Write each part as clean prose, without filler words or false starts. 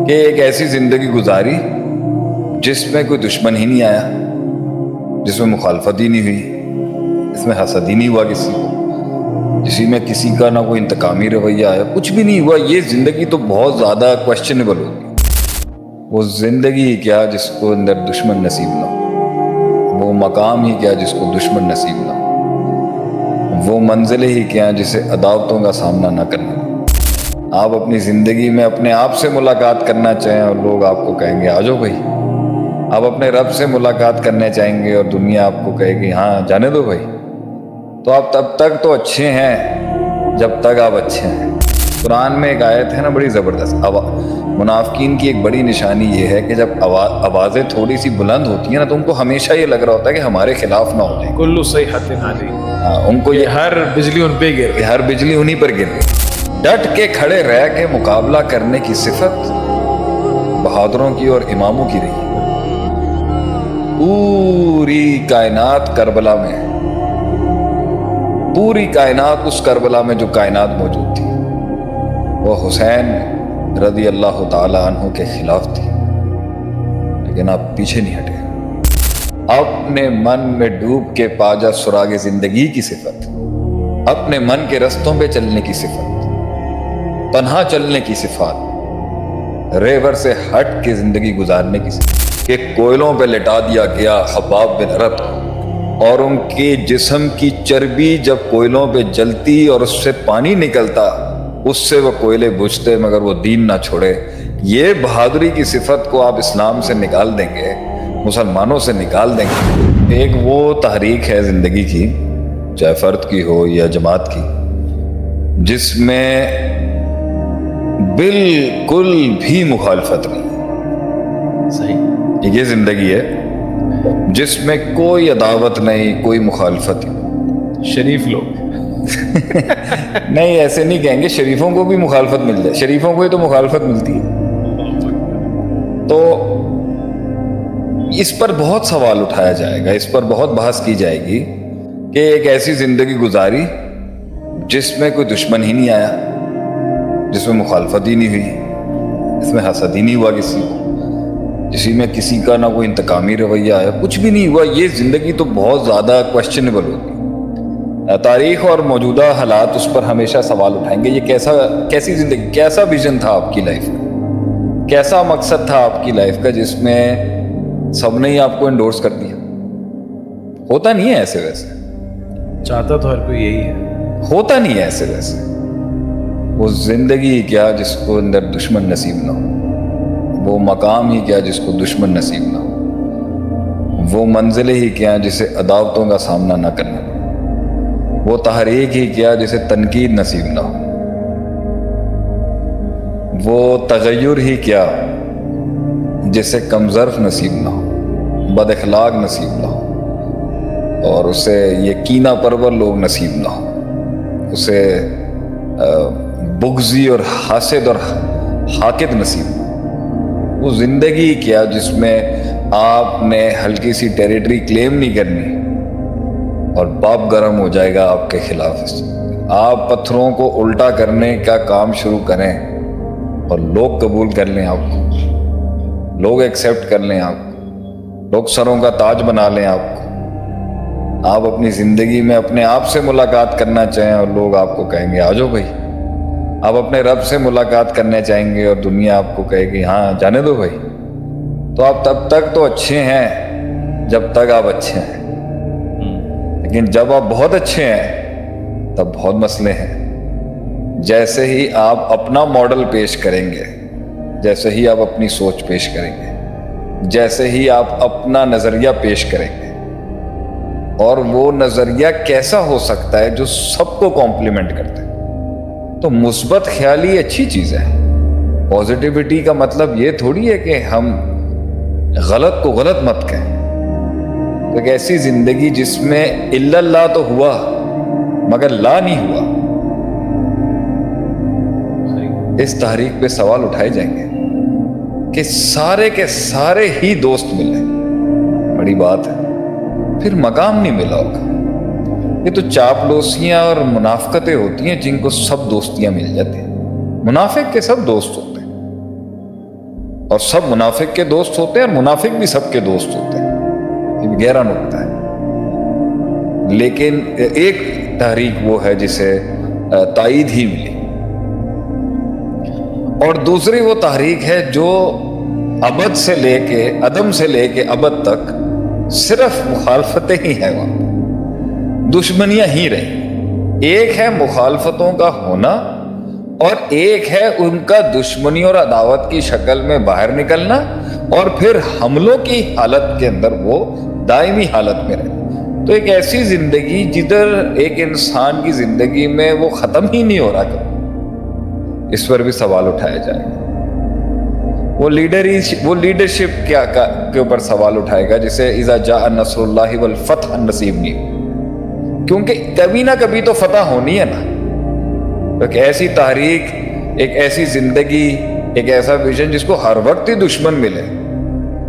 کہ ایک ایسی زندگی گزاری جس میں کوئی دشمن ہی نہیں آیا، جس میں مخالفت ہی نہیں ہوئی، جس میں حسد ہی نہیں ہوا کسی کو، جسی میں کسی کا نہ کوئی انتقامی رویہ آیا، کچھ بھی نہیں ہوا. یہ زندگی تو بہت زیادہ کویسچنیبل ہوگی. وہ زندگی کیا جس کو اندر دشمن نصیب نہ ہو، وہ مقام ہی کیا جس کو دشمن نصیب نہ ہو، وہ منزل ہی کیا جسے عداوتوں کا سامنا نہ کرنا. آپ اپنی زندگی میں اپنے آپ سے ملاقات کرنا چاہیں اور لوگ آپ کو کہیں گے آ جاؤ بھائی. آپ اپنے رب سے ملاقات کرنے چاہیں گے اور دنیا آپ کو کہے گی ہاں جانے دو بھائی. تو آپ تب تک تو اچھے ہیں جب تک آپ اچھے ہیں. قرآن میں ایک آیت ہے نا بڑی زبردست. منافقین کی ایک بڑی نشانی یہ ہے کہ جب آوازیں تھوڑی سی بلند ہوتی ہیں نا تو ان کو ہمیشہ یہ لگ رہا ہوتا ہے کہ ہمارے خلاف نہ ہو جائے. کلو صیحۃ علی، ان کو یہ ہر بجلی ان پہ گر کہ ہر بجلی انہی پر گر گئی. ڈٹ کے کھڑے رہ کے مقابلہ کرنے کی صفت بہادروں کی اور اماموں کی رہی. پوری کائنات کربلا میں ہے، پوری کائنات اس کربلا میں جو کائنات موجود تھی وہ حسین رضی اللہ تعالی عنہ کے خلاف تھی، لیکن آپ پیچھے نہیں ہٹے. اپنے من میں ڈوب کے پاجا سراغ زندگی کی صفت، اپنے من کے رستوں پہ چلنے کی صفت، تنہا چلنے کی صفات، ریور سے ہٹ کے زندگی گزارنے کی صفت. کہ کوئلوں پہ لٹا دیا گیا خباب بن عرت اور ان کے جسم کی چربی جب کوئلوں پہ جلتی اور اس سے پانی نکلتا اس سے وہ کوئلے بجھتے مگر وہ دین نہ چھوڑے. یہ بہادری کی صفت کو آپ اسلام سے نکال دیں گے، مسلمانوں سے نکال دیں گے. ایک وہ تحریک ہے زندگی کی، چاہے فرد کی ہو یا جماعت کی، جس میں بالکل بھی مخالفت نہیں. صحیح. یہ زندگی ہے جس میں کوئی عداوت نہیں، کوئی مخالفت نہیں. شریف لوگ نہیں ایسے نہیں کہیں گے، شریفوں کو بھی مخالفت مل جائے، شریفوں کو ہی تو مخالفت ملتی ہے. تو اس پر بہت سوال اٹھایا جائے گا، اس پر بہت بحث کی جائے گی کہ ایک ایسی زندگی گزاری جس میں کوئی دشمن ہی نہیں آیا، جس میں مخالفت ہی نہیں ہوئی، جس میں حسد ہی نہیں ہوا کسی کو، جسی میں کسی کا نہ کوئی انتقامی رویہ آیا، کچھ بھی نہیں ہوا. یہ زندگی تو بہت زیادہ کویسچنیبل ہوگی. تاریخ اور موجودہ حالات اس پر ہمیشہ سوال اٹھائیں گے. یہ کیسی زندگی، کیسا ویژن تھا آپ کی لائف میں، کیسا مقصد تھا آپ کی لائف کا جس میں سب نے ہی آپ کو انڈورس کر دیا. ہوتا نہیں ہے ایسے ویسے، چاہتا تو ہر کوئی یہی ہے، ہوتا نہیں ہے ایسے ویسے. وہ زندگی کیا جس کو اندر دشمن نصیب نہ ہو، وہ مقام ہی کیا جس کو دشمن نصیب نہ ہو، وہ منزل ہی کیا جسے عداوتوں کا سامنا نہ کرنا پڑے، وہ تحریک ہی کیا جسے تنقید نصیب نہ ہو، وہ تغیر ہی کیا جسے کمظرف نصیب نہ ہو، بد اخلاق نصیب نہ ہو، اور اسے یہ کینہ پرور لوگ نصیب نہ ہو، اسے بغضی اور حاسد اور حاقد نصیب نہ ہو. وہ زندگی کیا جس میں آپ نے ہلکی سی ٹیریٹری کلیم نہیں کرنی اور باپ گرم ہو جائے گا آپ کے خلاف. آپ پتھروں کو الٹا کرنے کا کام شروع کریں اور لوگ قبول کر لیں آپ کو، لوگ ایکسیپٹ کر لیں آپ کو، لوگ سروں کا تاج بنا لیں آپ کو. آپ اپنی زندگی میں اپنے آپ سے ملاقات کرنا چاہیں اور لوگ آپ کو کہیں گے آ جاؤ بھائی. آپ اپنے رب سے ملاقات کرنے چاہیں گے اور دنیا آپ کو کہے گی ہاں جانے دو بھائی. تو آپ تب تک تو اچھے ہیں جب تک آپ اچھے ہیں، لیکن جب آپ بہت اچھے ہیں تب بہت مسئلے ہیں. جیسے ہی آپ اپنا ماڈل پیش کریں گے، جیسے ہی آپ اپنی سوچ پیش کریں گے، جیسے ہی آپ اپنا نظریہ پیش کریں گے، اور وہ نظریہ کیسا ہو سکتا ہے جو سب کو کمپلیمنٹ کرتا ہے. تو مثبت خیالی اچھی چیز ہے. پازیٹیوٹی کا مطلب یہ تھوڑی ہے کہ ہم غلط کو غلط مت کہیں. تو ایک ایسی زندگی جس میں الا اللہ تو ہوا مگر لا نہیں ہوا، اس تحریک پہ سوال اٹھائے جائیں گے کہ سارے کے سارے ہی دوست ملے، بڑی بات ہے. پھر مقام نہیں ملا ہوگا. یہ تو چاپلوسیاں اور منافقتیں ہوتی ہیں جن کو سب دوستیاں مل جاتی ہیں. منافق کے سب دوست ہوتے ہیں، اور سب منافق کے دوست ہوتے ہیں اور منافق بھی سب کے دوست ہوتے ہیں، یہ گہرا نکتہ ہے۔ لیکن ایک تحریک وہ ہے جسے تائید ہی ملی، اور دوسری وہ تحریک ہے جو ابد سے لے کے عدم سے لے کے ابد تک صرف مخالفتیں ہی ہیں، وہاں دشمنیاں ہی رہیں۔ ایک ہے مخالفتوں کا ہونا اور ایک ہے ان کا دشمنی اور عداوت کی شکل میں باہر نکلنا، اور پھر حملوں کی حالت کے اندر وہ دائمی حالت میں رہے۔ تو ایک ایسی زندگی جدھر ایک انسان کی زندگی میں وہ ختم ہی نہیں ہو رہا کہ اس پر بھی سوال اٹھایا جائے گا۔ وہ لیڈرشپ کے اوپر سوال اٹھائے گا جسے اذا جاء نصر اللہ والفتح نصیب نہیں، کیونکہ کبھی نہ کبھی تو فتح ہونی ہے نا۔ ایک ایسی تحریک، ایک ایسی زندگی، ایک ایسا ویژن جس کو ہر وقت ہی دشمن ملے،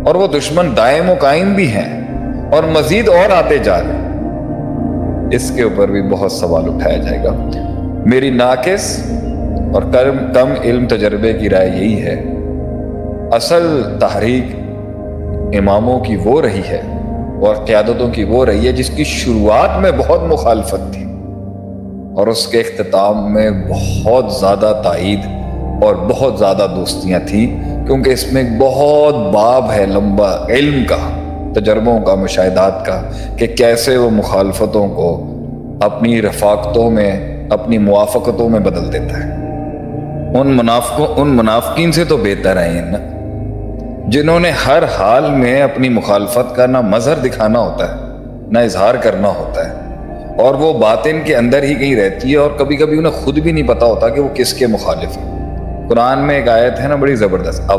اور وہ دشمن دائم و قائم بھی ہیں اور مزید اور آتے جا رہے ہیں، اس کے اوپر بھی بہت سوال اٹھایا جائے گا۔ میری ناقص اور کم علم تجربے کی رائے یہی ہے، اصل تحریک اماموں کی وہ رہی ہے اور قیادتوں کی وہ رہی ہے جس کی شروعات میں بہت مخالفت تھی اور اس کے اختتام میں بہت زیادہ تائید اور بہت زیادہ دوستیاں تھیں، کیونکہ اس میں ایک بہت باب ہے لمبا علم کا، تجربوں کا، مشاہدات کا، کہ کیسے وہ مخالفتوں کو اپنی رفاقتوں میں، اپنی موافقتوں میں بدل دیتا ہے۔ ان منافقین سے تو بہتر ہیں نا، جنہوں نے ہر حال میں اپنی مخالفت کا نہ مظہر دکھانا ہوتا ہے نہ اظہار کرنا ہوتا ہے، اور وہ باطن کے اندر ہی کہیں رہتی ہے، اور کبھی کبھی انہیں خود بھی نہیں پتا ہوتا کہ وہ کس کے مخالف ہیں۔ قرآن میں ایک آیت ہے نا بڑی زبردست،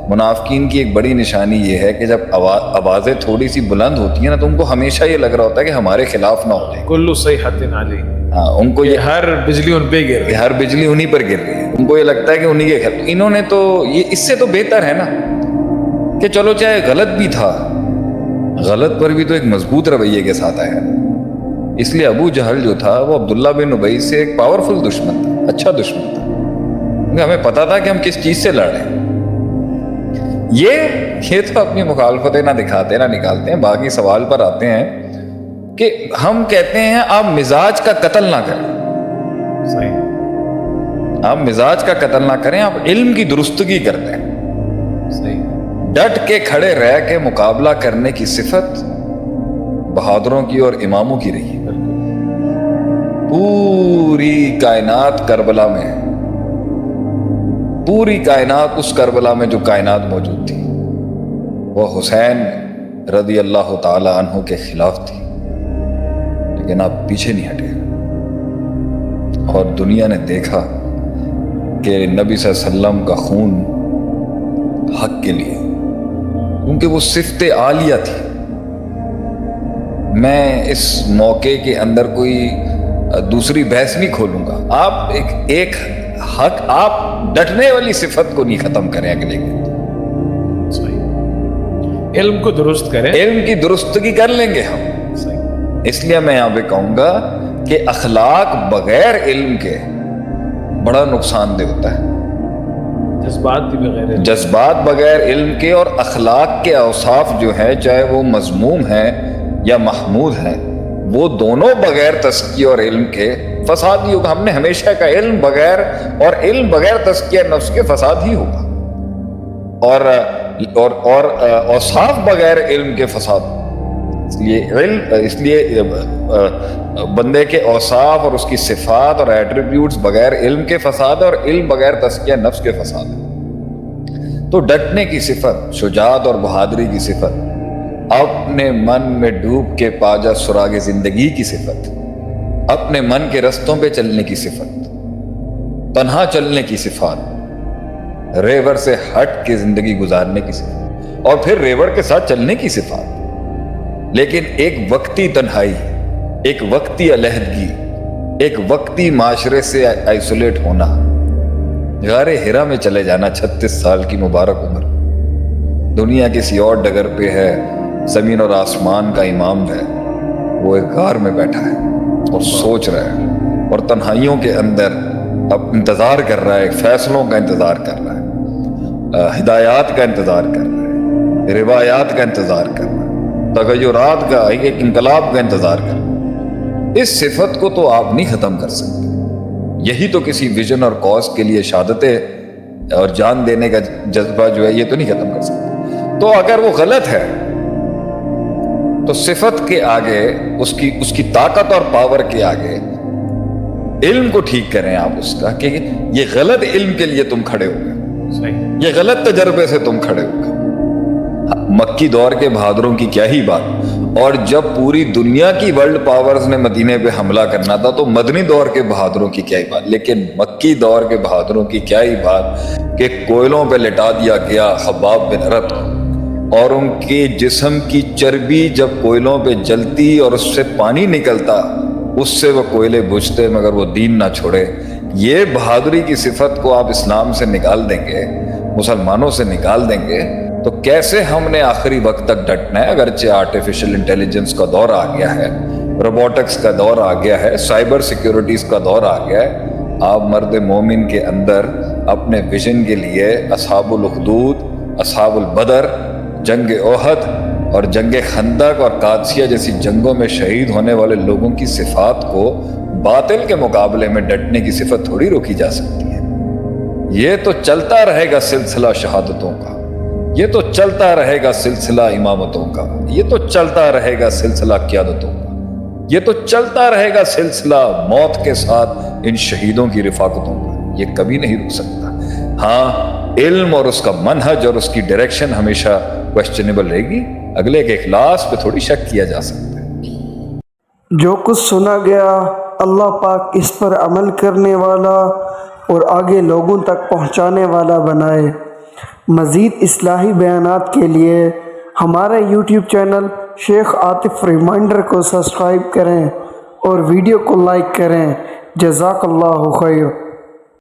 منافقین کی ایک بڑی نشانی یہ ہے کہ جب آوازیں تھوڑی سی بلند ہوتی ہیں نا تو ان کو ہمیشہ یہ لگ رہا ہوتا ہے کہ ہمارے خلاف نہ ہو جائے۔ کلو صیحۃ علی، ہاں، ان کو یہ ہر بجلی ان پہ گر رہی ہے، ہر بجلی انہی پر گر رہی ہے، ان کو یہ لگتا ہے کہ انہی کے خلاف۔ انہوں نے تو یہ اس سے تو بہتر ہے نا کہ چلو چاہے غلط بھی تھا، غلط پر بھی تو ایک مضبوط رویے کے ساتھ آیا۔ اس لیے ابو جہل جو تھا وہ عبداللہ بن ابی سے ایک پاورفل دشمن تھا، اچھا دشمن تھا، کیونکہ ہمیں پتا تھا کہ ہم کس چیز سے لڑ رہے ہیں۔ یہ تو اپنی مخالفتیں نہ دکھاتے نہ نکالتے ہیں۔ باقی سوال پر آتے ہیں کہ ہم کہتے ہیں آپ مزاج کا قتل نہ کریں، صحیح، آپ مزاج کا قتل نہ کریں، آپ علم کی درستگی کرتے ہیں۔ صحیح، ڈٹ کے کھڑے رہ کے مقابلہ کرنے کی صفت بہادروں کی اور اماموں کی رہی ہے۔ پوری کائنات کربلا میں، پوری کائنات اس کربلا میں جو کائنات موجود تھی وہ حسین رضی اللہ تعالی عنہ کے خلاف تھی، لیکن آپ پیچھے نہیں ہٹے، اور دنیا نے دیکھا کہ نبی صلی اللہ علیہ وسلم کا خون حق کے لیے، کیونکہ وہ صفت عالیہ تھی۔ میں اس موقع کے اندر کوئی دوسری بحث نہیں کھولوں گا، آپ ایک حق، آپ ڈٹنے والی صفت کو نہیں ختم کریں اگلے کے، صحیح، علم کو درست کریں، علم کی درستگی کر لیں گے ہم۔ صحیح، اس لیے میں یہاں پہ کہوں گا کہ اخلاق بغیر علم کے بڑا نقصان دہ ہوتا ہے۔ جذبات بھی بغیر علم، جذبات بغیر علم کے، اور اخلاق کے اوصاف جو ہیں چاہے وہ مذموم ہیں یا محمود ہیں، وہ دونوں بغیر تزکیہ اور علم کے فساد ہی ہوگا۔ ہم نے ہمیشہ کا علم بغیر، اور علم بغیر تزکیہ نفس کے فساد ہی ہوگا، اور اوصاف بغیر علم کے فساد۔ اس لیے بندے کے اوصاف اور اس کی صفات اور ایٹریبیوٹس بغیر علم کے فساد، اور علم بغیر تزکیہ نفس کے فساد۔ تو ڈٹنے کی صفت، شجاعت اور بہادری کی صفت، اپنے من میں ڈوب کے پا جا سراغ زندگی کی صفت، اپنے من کے رستوں پہ چلنے کی صفت، تنہا چلنے کی صفات، ریور سے ہٹ کے زندگی گزارنے کی صفت، اور پھر ریور کے ساتھ چلنے کی صفات۔ لیکن ایک وقتی تنہائی، ایک وقتی علیحدگی، ایک وقتی معاشرے سے آئسولیٹ ہونا، غار ہرا میں چلے جانا، 36 سال کی مبارک عمر، دنیا کسی اور ڈگر پہ ہے، زمین اور آسمان کا امام ہے، وہ ایک غار میں بیٹھا ہے اور سوچ رہا ہے، اور تنہائیوں کے اندر اب انتظار کر رہا ہے، فیصلوں کا انتظار کر رہا ہے۔ ہدایات کا انتظار کر رہا ہے، روایات کا انتظار کر رہا ہے، تغیرات کا، ایک انقلاب کا انتظار کر رہا ہے، اس صفت کو تو آپ نہیں ختم کر سکتے۔ یہی تو کسی ویژن اور کاز کے لیے شہادتیں اور جان دینے کا جذبہ جو ہے یہ تو نہیں ختم کر سکتے۔ تو اگر وہ غلط ہے تو صفت کے آگے، اس کی طاقت اور پاور کے آگے علم کو ٹھیک کریں آپ اس کا، کہ یہ غلط علم کے لیے تم کھڑے ہو گئے، صحیح، یہ غلط تجربے سے تم کھڑے ہو گئے۔ مکی دور کے بہادروں کی کیا ہی بات، اور جب پوری دنیا کی ورلڈ پاورز نے مدینے پہ حملہ کرنا تھا تو مدنی دور کے بہادروں کی کیا ہی بات، لیکن مکی دور کے بہادروں کی کیا ہی بات کہ کوئلوں پہ لٹا دیا گیا خباب بن عرت، اور ان کے جسم کی چربی جب کوئلوں پہ جلتی اور اس سے پانی نکلتا، اس سے وہ کوئلے بجھتے مگر وہ دین نہ چھوڑے۔ یہ بہادری کی صفت کو آپ اسلام سے نکال دیں گے، مسلمانوں سے نکال دیں گے، تو کیسے ہم نے آخری وقت تک ڈٹنا ہے؟ اگرچہ آرٹیفیشل انٹیلیجنس کا دور آ گیا ہے، روبوٹکس کا دور آ گیا ہے، سائبر سیکیورٹیز کا دور آ گیا ہے، آپ مرد مومن کے اندر اپنے ویژن کے لیے اصحاب الاخدود، اصحاب البدر، جنگ احد اور جنگ خندق اور قادسیہ جیسی جنگوں میں شہید ہونے والے لوگوں کی صفات کو باطل کے مقابلے میں ڈٹنے کی صفت تھوڑی روکی جا سکتی ہے۔ یہ تو چلتا رہے گا سلسلہ شہادتوں کا، یہ تو چلتا رہے گا سلسلہ امامتوں کا، یہ تو چلتا رہے گا سلسلہ قیادتوں کا، یہ تو چلتا رہے گا سلسلہ موت کے ساتھ ان شہیدوں کی رفاقتوں کا، یہ کبھی نہیں رک سکتا۔ ہاں، علم اور اس کا منہج اور اس کی ڈائریکشن ہمیشہ کویسچنیبل رہے گی، اگلے کے اخلاص پہ تھوڑی شک کیا جا سکتا ہے۔ جو کچھ سنا گیا اللہ پاک اس پر عمل کرنے والا اور آگے لوگوں تک پہنچانے والا بنائے۔ مزید اصلاحی بیانات کے لیے ہمارے یوٹیوب چینل شیخ عاطف ریمائنڈر کو سبسکرائب کریں اور ویڈیو کو لائک کریں۔ جزاک اللہ خیر۔